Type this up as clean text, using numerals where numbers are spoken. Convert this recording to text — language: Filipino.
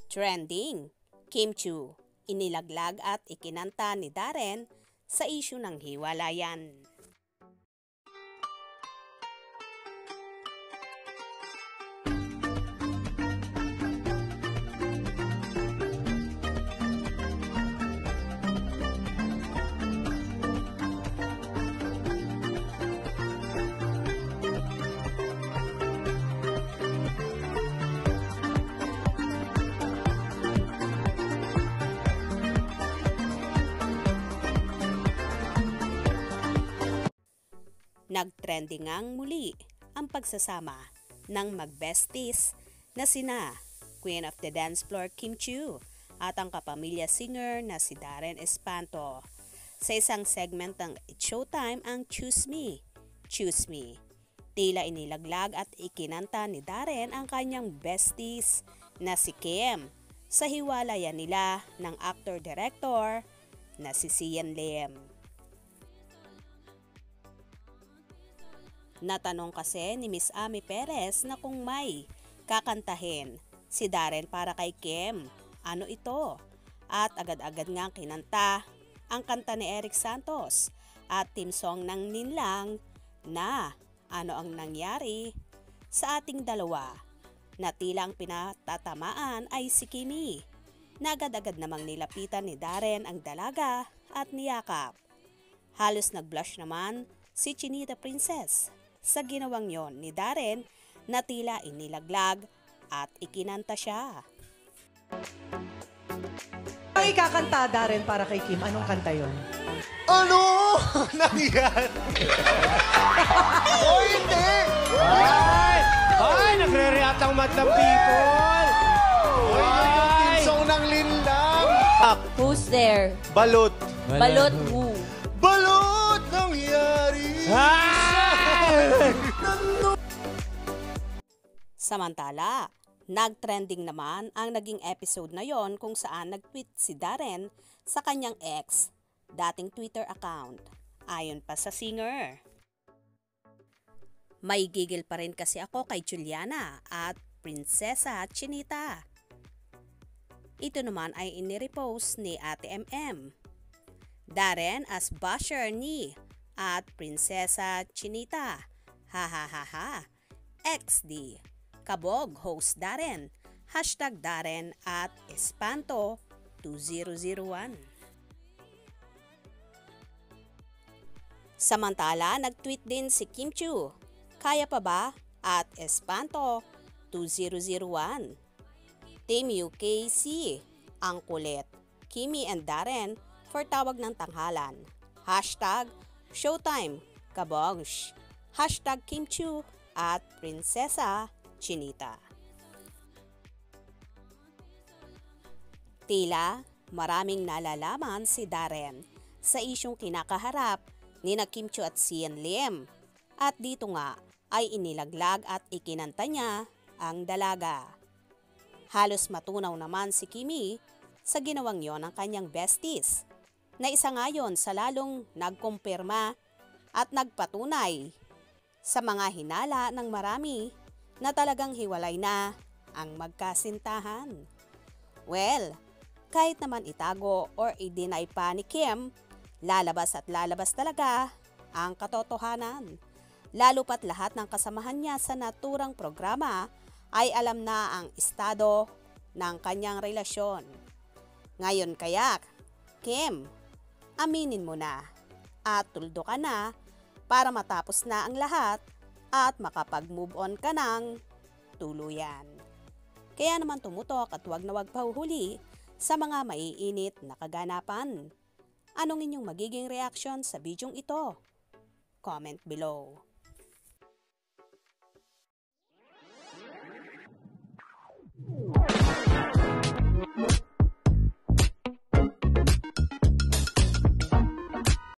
Trending, Kim Chiu, inilaglag at ikinanta ni Darren sa isyu ng hiwalayan. Nagtrending ngang muli ang pagsasama ng mag-besties na sina Queen of the Dance Floor Kim Chiu at ang kapamilya singer na si Darren Espanto. Sa isang segment ng It's Showtime ang Choose Me, Choose Me. Tila inilaglag at ikinanta ni Darren ang kanyang besties na si Kim sa hiwalayan nila ng actor-director na si Sian Lim. Natanong kasi ni Miss Ami Perez na kung may kakantahin si Darren para kay Kim, ano ito? At agad-agad nga kinanta ang kanta ni Eric Santos at team song ng Ninlang na Ano ang Nangyari sa Ating Dalawa, na tila ang pinatatamaan ay si Kimi. Nagad-agad namang nilapitan ni Darren ang dalaga at niyakap. Halos nag-blush naman si Chinita Princess sa ginawang yon ni Darren na tila inilaglag at ikinanta siya. Ay, kakanta Darren para kay Kim. Anong kanta yon? Ano? Nangyari? Oh, hindi! Ay, nagre-react ang madlang people! Oy, yung team song ng Linlang! Who's there? Balot! Balot who? Balot! Nangyari! Samantala, nag-trending naman ang naging episode na yon kung saan nag-tweet si Darren sa kanyang ex, dating Twitter account. Ayon pa sa singer, may gigil pa rin kasi ako kay Juliana at Prinsesa Chinita. Ito naman ay inirepost ni Ate MM. Darren as basher ni at Prinsesa Chinita. Ha ha ha ha. XD. Kabog host Darren. #Darren at Espanto 2001. Samantala, nag-tweet din si Kim Chiu. Kaya pa ba? At Espanto 2001. Team UKC. Ang kulit. Kimi and Darren for tawag ng tanghalan. #Showtime. Kabongsh. Kim Chiu at Prinsesa Chinita. Tila maraming nalalaman si Darren sa isyong kinakaharap ni na Kim Chiu at Sian Lim. At dito nga ay inilaglag at ikinanta niya ang dalaga. Halos matunaw naman si Kimi sa ginawang yon ng kanyang besties, na isa nga yon sa lalong nagkumpirma at nagpatunay sa mga hinala ng marami na talagang hiwalay na ang magkasintahan. Well, kahit naman itago or i-deny pa ni Kim, lalabas at lalabas talaga ang katotohanan. Lalo pat lahat ng kasamahan niya sa naturang programa ay alam na ang estado ng kanyang relasyon. Ngayon kaya, Kim, aminin mo na at tuldo ka na para matapos na ang lahat at makapag-move on ka ng tuluyan. Kaya naman tumutok at huwag na huwag pahuhuli sa mga maiinit na kaganapan. Anong inyong magiging reaksyon sa bidyong ito? Comment below.